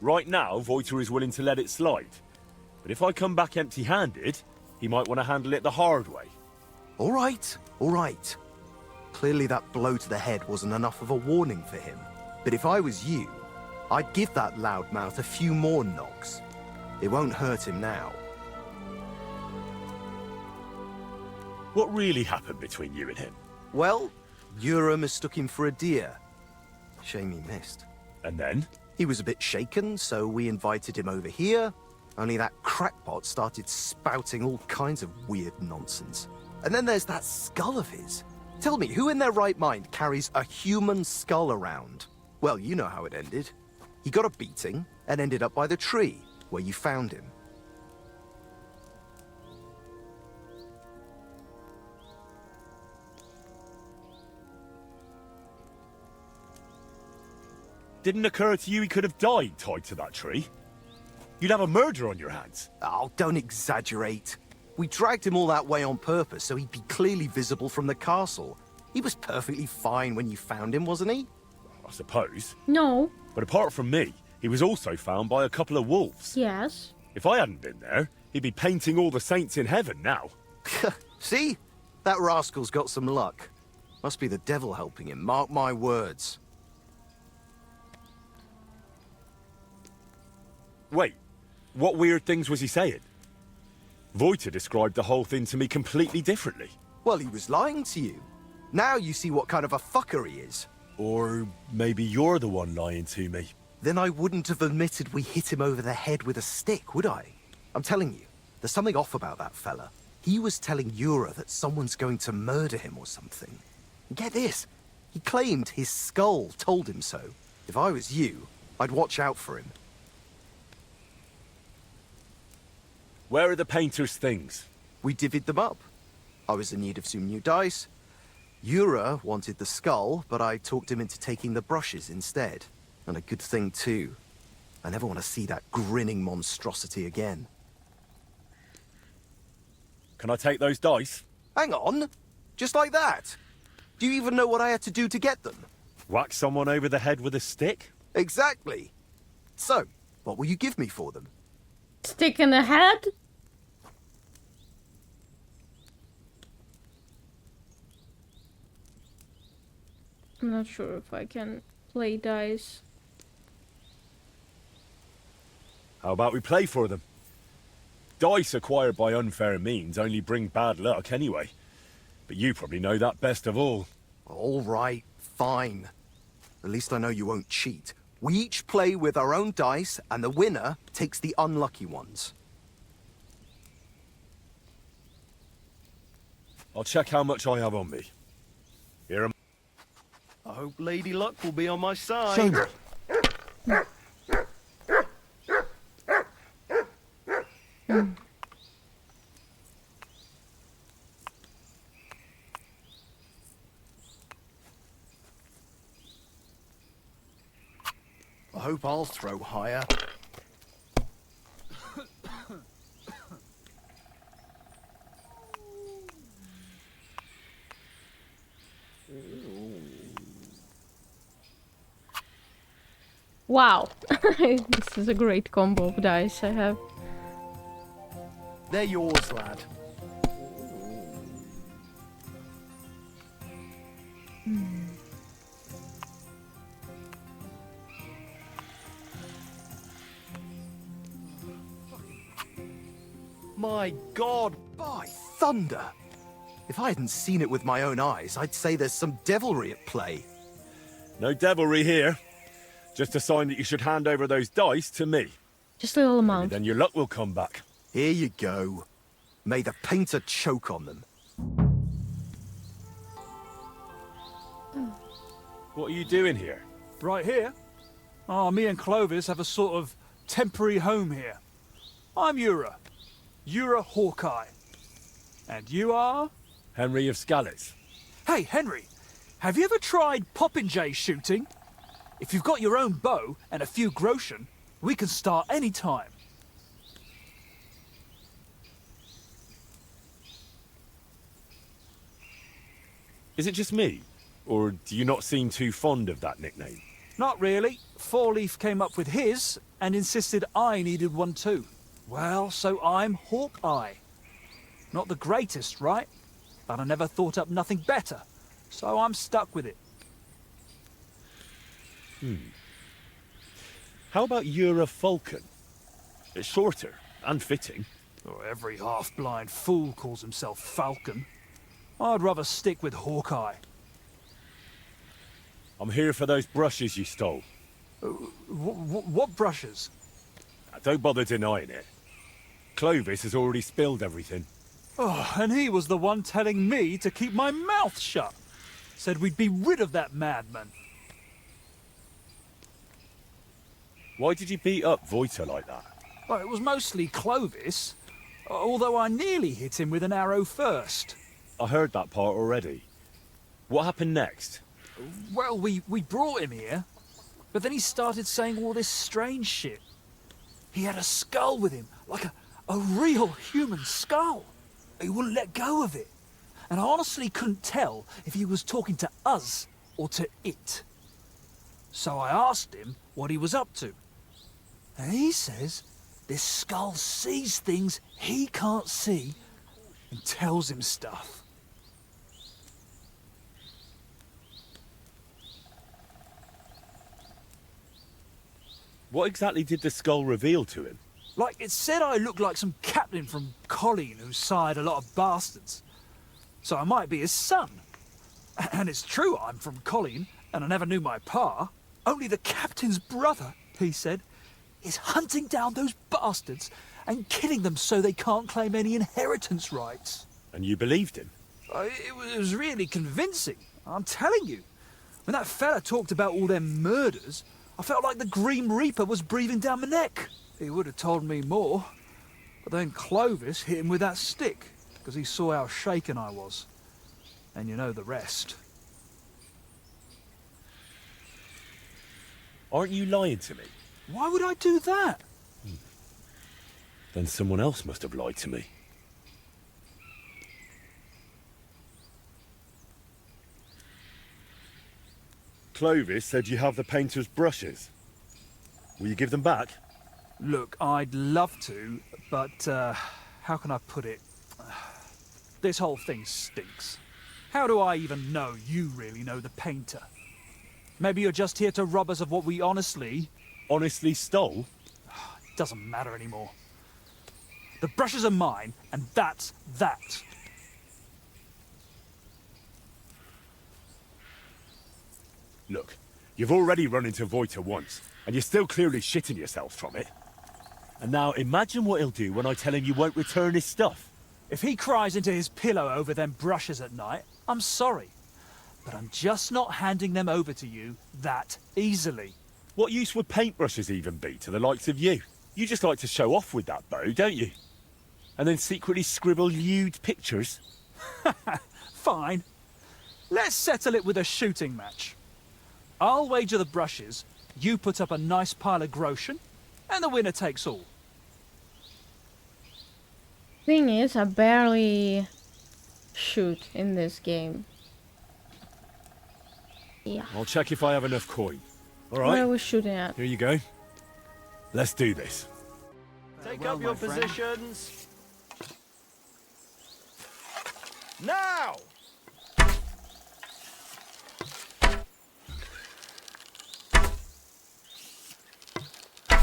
Right now, Voiter is willing to let it slide. But if I come back empty-handed, he might want to handle it the hard way. All right, all right. Clearly that blow to the head wasn't enough of a warning for him. But if I was you, I'd give that loudmouth a few more knocks. It won't hurt him now. What really happened between you and him? Well, Yura mistook him for a deer. Shame he missed. And then? He was a bit shaken, so we invited him over here. Only that crackpot started spouting all kinds of weird nonsense. And then there's that skull of his. Tell me, who in their right mind carries a human skull around? Well, you know how it ended. He got a beating and ended up by the tree, where you found him. Didn't occur to you he could have died tied to that tree? You'd have a murder on your hands. Oh, don't exaggerate. We dragged him all that way on purpose so he'd be clearly visible from the castle. He was perfectly fine when you found him, wasn't he? I suppose. No. But apart from me, he was also found by a couple of wolves. Yes. If I hadn't been there, he'd be painting all the saints in heaven now. See? That rascal's got some luck. Must be the devil helping him, mark my words. Wait, what weird things was he saying? Voiter described the whole thing to me completely differently. Well, he was lying to you. Now you see what kind of a fucker he is. Or maybe you're the one lying to me. Then I wouldn't have admitted we hit him over the head with a stick, would I? I'm telling you, there's something off about that fella. He was telling Yura that someone's going to murder him or something. Get this, he claimed his skull told him so. If I was you, I'd watch out for him. Where are the painter's things? We divvied them up. I was in need of some new dice. Yura wanted the skull, but I talked him into taking the brushes instead. And a good thing too. I never want to see that grinning monstrosity again. Can I take those dice? Hang on! Just like that? Do you even know what I had to do to get them? Whack someone over the head with a stick? Exactly. So, what will you give me for them? Stick in the head? I'm not sure if I can play dice. How about we play for them? Dice acquired by unfair means only bring bad luck anyway. But you probably know that best of all. All right, fine. At least I know you won't cheat. We each play with our own dice, and the winner takes the unlucky ones. I'll check how much I have on me. Here am I hope Lady Luck will be on my side. Shame. I hope I'll throw higher. Wow. This is a great combo of dice I have. They're yours, lad. My God! By thunder! If I hadn't seen it with my own eyes, I'd say there's some devilry at play. No devilry here. Just a sign that you should hand over those dice to me. Just a little amount. Then your luck will come back. Here you go. May the painter choke on them. What are you doing here? Right here? Oh, me and Clovis have a sort of temporary home here. I'm Ura. Ura Hawkeye. And you are? Henry of Scalitz. Hey, Henry. Have you ever tried popinjay shooting? If you've got your own bow and a few groschen, we can start any time. Is it just me? Or do you not seem too fond of that nickname? Not really. Four Leaf came up with his and insisted I needed one too. Well, so I'm Hawkeye. Not the greatest, right? But I never thought up nothing better, so I'm stuck with it. How about Ura Falcon? It's shorter and fitting. Oh, every half-blind fool calls himself Falcon. I'd rather stick with Hawkeye. I'm here for those brushes you stole. What brushes? Don't bother denying it. Clovis has already spilled everything. Oh, and he was the one telling me to keep my mouth shut. Said we'd be rid of that madman. Why did you beat up Voiter like that? Well, it was mostly Clovis, although I nearly hit him with an arrow first. I heard that part already. What happened next? Well, we brought him here, but then he started saying all this strange shit. He had a skull with him, like a real human skull. He wouldn't let go of it. And I honestly couldn't tell if he was talking to us or to it. So I asked him what he was up to. And he says this skull sees things he can't see and tells him stuff. What exactly did the skull reveal to him? Like, it said I looked like some captain from Colleen who sired a lot of bastards. So I might be his son. And it's true I'm from Colleen, and I never knew my pa. Only the captain's brother, he said, is hunting down those bastards and killing them so they can't claim any inheritance rights. And you believed him? It was really convincing, I'm telling you. When that fella talked about all them murders, I felt like the Grim Reaper was breathing down my neck. He would have told me more. But then Clovis hit him with that stick, because he saw how shaken I was. And you know the rest. Aren't you lying to me? Why would I do that? Then someone else must have lied to me. Clovis said you have the painter's brushes. Will you give them back? Look, I'd love to, but how can I put it? This whole thing stinks. How do I even know you really know the painter? Maybe you're just here to rob us of what we honestly stole? It doesn't matter anymore. The brushes are mine, and that's that. Look, you've already run into Voiter once, and you're still clearly shitting yourself from it. And now imagine what he'll do when I tell him you won't return his stuff. If he cries into his pillow over them brushes at night, I'm sorry. But I'm just not handing them over to you that easily. What use would paintbrushes even be to the likes of you? You just like to show off with that bow, don't you? And then secretly scribble lewd pictures? Fine. Let's settle it with a shooting match. I'll wager the brushes, you put up a nice pile of groschen, and the winner takes all. Thing is, I barely shoot in this game. Yeah. I'll check if I have enough coin. All right? Where are we shooting at? Here you go. Let's do this. Take up your positions. Now!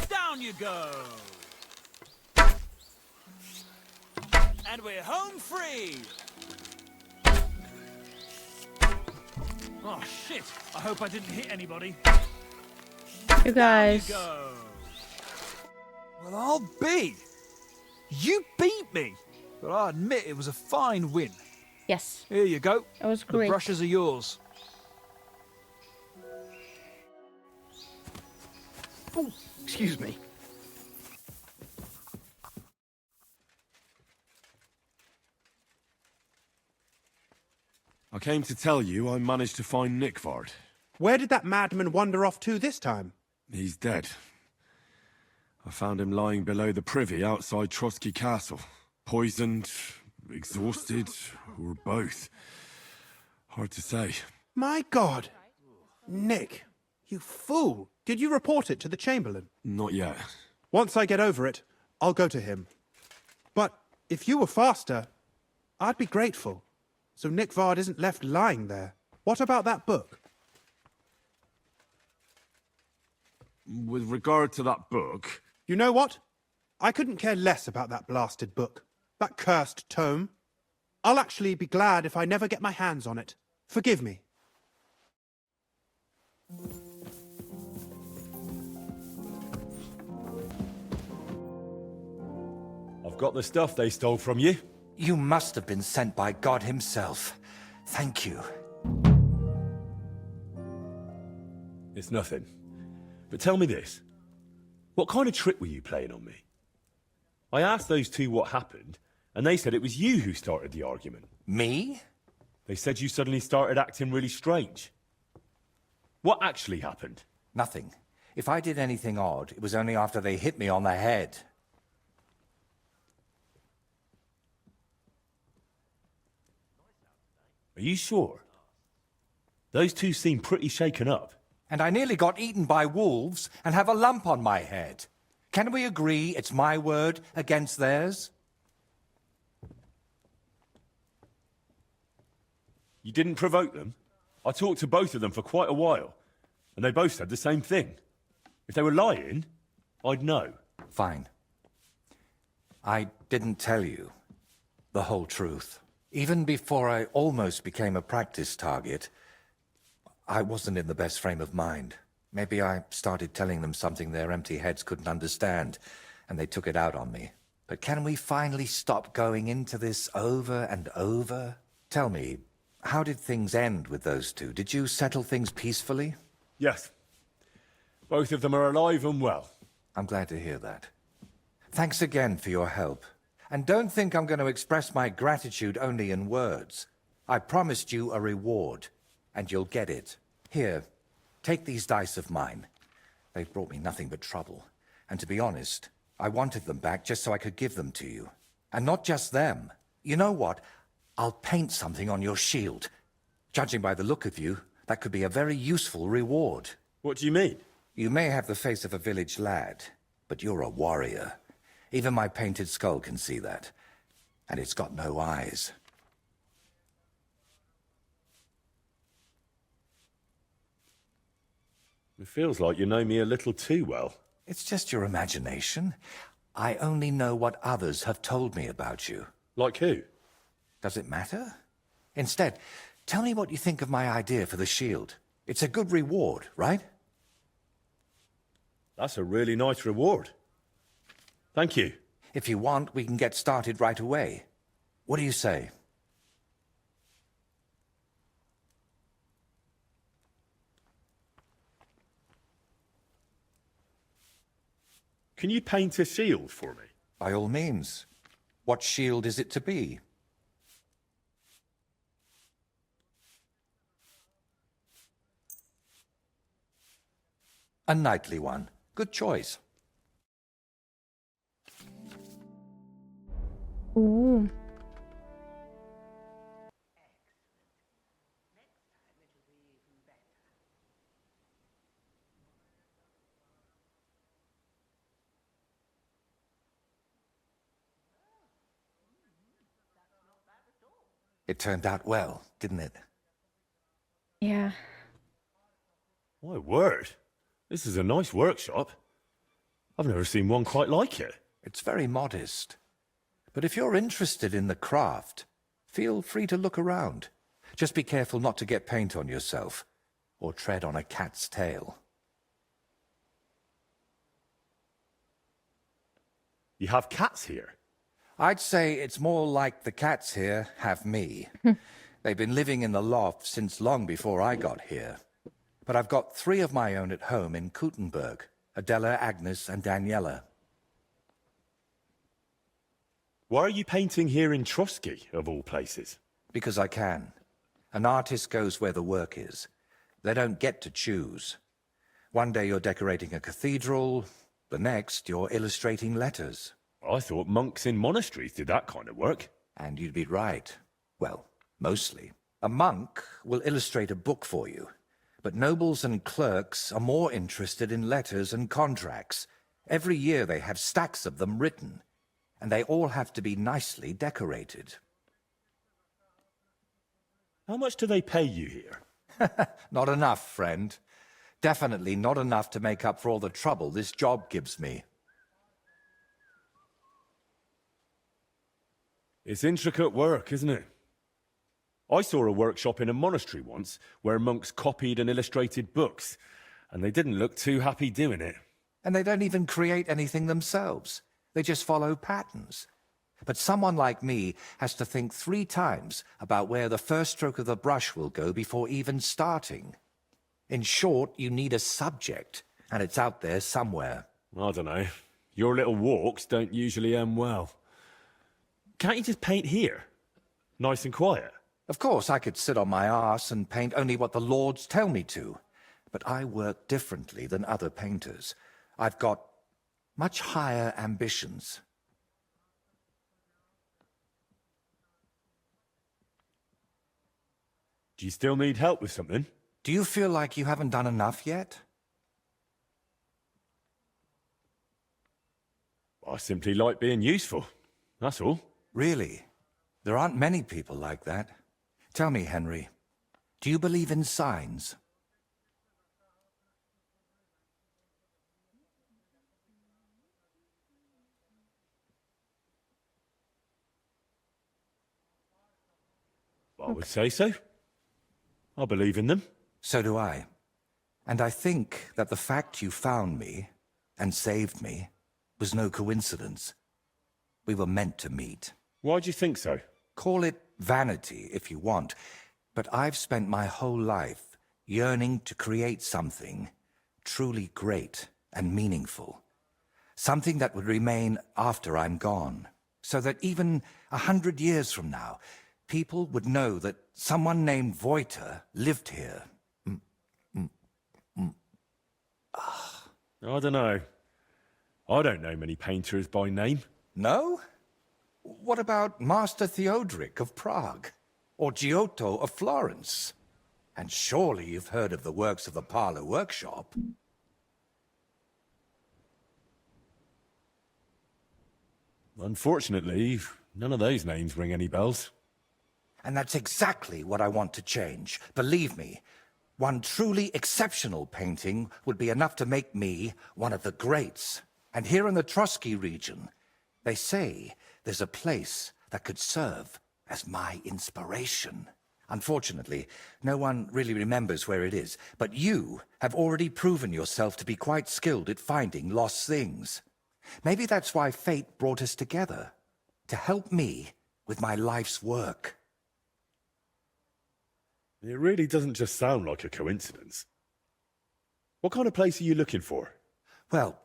Down you go! And we're home free! Oh shit! I hope I didn't hit anybody. You guys. Well, I'll be. You beat me, but I admit it was a fine win. Yes. Here you go. That was The great. brushes are yours. Oh, excuse me. I came to tell you I managed to find Nickvard. Where did that madman wander off to this time? He's dead. I found him lying below the privy outside Trotsky Castle. Poisoned, exhausted, or both. Hard to say. My God! Nick, you fool! Did you report it to the Chamberlain? Not yet. Once I get over it, I'll go to him. But if you were faster, I'd be grateful. So Nick Vard isn't left lying there. What about that book? With regard to that book... You know what? I couldn't care less about that blasted book. That cursed tome. I'll actually be glad if I never get my hands on it. Forgive me. I've got the stuff they stole from you. You must have been sent by God himself. Thank you. It's nothing. But tell me this. What kind of trick were you playing on me? I asked those two what happened, and they said it was you who started the argument. Me? They said you suddenly started acting really strange. What actually happened? Nothing. If I did anything odd, it was only after they hit me on the head. Are you sure? Those two seem pretty shaken up. And I nearly got eaten by wolves and have a lump on my head. Can we agree it's my word against theirs? You didn't provoke them? I talked to both of them for quite a while, and they both said the same thing. If they were lying, I'd know. Fine. I didn't tell you the whole truth. Even before I almost became a practice target, I wasn't in the best frame of mind. Maybe I started telling them something their empty heads couldn't understand, and they took it out on me. But can we finally stop going into this over and over? Tell me, how did things end with those two? Did you settle things peacefully? Yes. Both of them are alive and well. I'm glad to hear that. Thanks again for your help. And don't think I'm going to express my gratitude only in words. I promised you a reward, and you'll get it. Here, take these dice of mine. They've brought me nothing but trouble. And to be honest, I wanted them back just so I could give them to you. And not just them. You know what? I'll paint something on your shield. Judging by the look of you, that could be a very useful reward. What do you mean? You may have the face of a village lad, but you're a warrior. Even my painted skull can see that. And it's got no eyes. It feels like you know me a little too well. It's just your imagination. I only know what others have told me about you. Like who? Does it matter? Instead, tell me what you think of my idea for the shield. It's a good reward, right? That's a really nice reward. Thank you. If you want, we can get started right away. What do you say? Can you paint a shield for me? By all means. What shield is it to be? A knightly one. Good choice. Ooh. It turned out well, didn't it? Yeah. My word. This is a nice workshop. I've never seen one quite like it. It's very modest. But if you're interested in the craft, feel free to look around. Just be careful not to get paint on yourself, or tread on a cat's tail. You have cats here? I'd say it's more like the cats here have me. They've been living in the loft since long before I got here. But I've got 3 of my own at home in Koutenberg, Adela, Agnes, and Daniela. Why are you painting here in Trotsky, of all places? Because I can. An artist goes where the work is. They don't get to choose. One day you're decorating a cathedral, the next you're illustrating letters. I thought monks in monasteries did that kind of work. And you'd be right. Well, mostly. A monk will illustrate a book for you, but nobles and clerks are more interested in letters and contracts. Every year they have stacks of them written, and they all have to be nicely decorated. How much do they pay you here? Not enough, friend. Definitely not enough to make up for all the trouble this job gives me. It's intricate work, isn't it? I saw a workshop in a monastery once where monks copied and illustrated books, and they didn't look too happy doing it. And they don't even create anything themselves. They just follow patterns. But someone like me has to think 3 times about where the first stroke of the brush will go before even starting. In short, you need a subject, and it's out there somewhere. I don't know. Your little walks don't usually end well. Can't you just paint here? Nice and quiet. Of course, I could sit on my arse and paint only what the lords tell me to. But I work differently than other painters. I've got much higher ambitions. Do you still need help with something? Do you feel like you haven't done enough yet? I simply like being useful. That's all. Really? There aren't many people like that. Tell me, Henry, do you believe in signs? I would say so. I believe in them. So do I. And I think that the fact you found me and saved me was no coincidence. We were meant to meet. Why do you think so? Call it vanity if you want, but I've spent my whole life yearning to create something truly great and meaningful. Something that would remain after I'm gone, so that even 100 years from now, people would know that someone named Voiter lived here. I don't know. I don't know many painters by name. No? What about Master Theodoric of Prague? Or Giotto of Florence? And surely you've heard of the works of the Parlour Workshop. Unfortunately, none of those names ring any bells. And that's exactly what I want to change. Believe me, one truly exceptional painting would be enough to make me one of the greats. And here in the Trotsky region, they say there's a place that could serve as my inspiration. Unfortunately, no one really remembers where it is, but you have already proven yourself to be quite skilled at finding lost things. Maybe that's why fate brought us together, to help me with my life's work. It really doesn't just sound like a coincidence. What kind of place are you looking for? Well,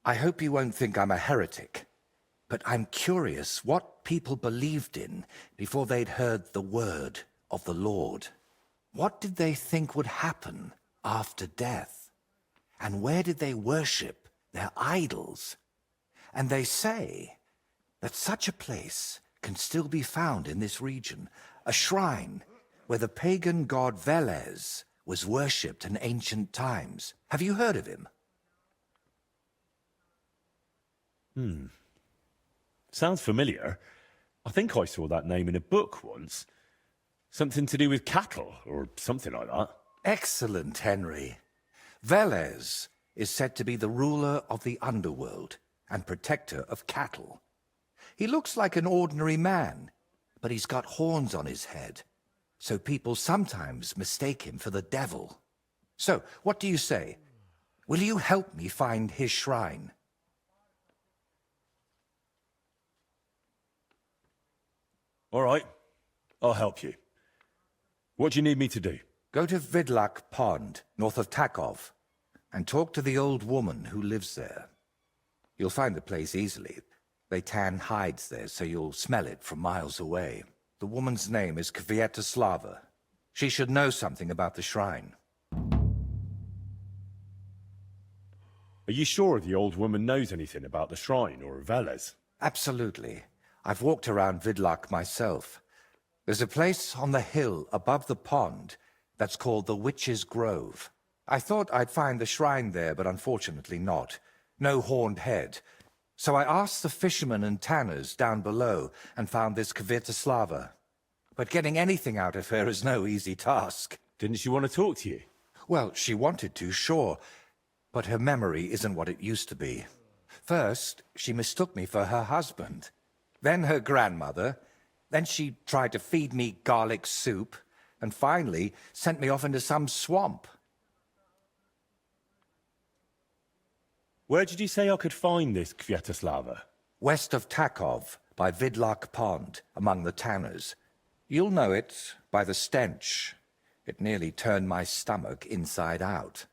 I hope you won't think I'm a heretic, but I'm curious what people believed in before they'd heard the word of the Lord. What did they think would happen after death? And where did they worship their idols? And they say that such a place can still be found in this region, a shrine where the pagan god Velez was worshipped in ancient times. Have you heard of him? Sounds familiar. I think I saw that name in a book once. Something to do with cattle, or something like that. Excellent, Henry. Velez is said to be the ruler of the underworld and protector of cattle. He looks like an ordinary man, but he's got horns on his head, so people sometimes mistake him for the devil. So, what do you say? Will you help me find his shrine? All right. I'll help you. What do you need me to do? Go to Vidlak Pond, north of Takov, and talk to the old woman who lives there. You'll find the place easily. They tan hides there, so you'll smell it from miles away. The woman's name is Kvietoslava. She should know something about the shrine. Are you sure the old woman knows anything about the shrine or Veles? Absolutely. I've walked around Vidlak myself. There's a place on the hill above the pond that's called the Witch's Grove. I thought I'd find the shrine there, but unfortunately not. No horned head. So I asked the fishermen and tanners down below and found this Kvietoslava. But getting anything out of her is no easy task. Didn't she want to talk to you? Well, she wanted to, sure. But her memory isn't what it used to be. First, she mistook me for her husband. Then her grandmother. Then she tried to feed me garlic soup. And finally, sent me off into some swamp. Where did you say I could find this Kvietoslava? West of Takov, by Vidlak Pond, among the tanners. You'll know it by the stench. It nearly turned my stomach inside out.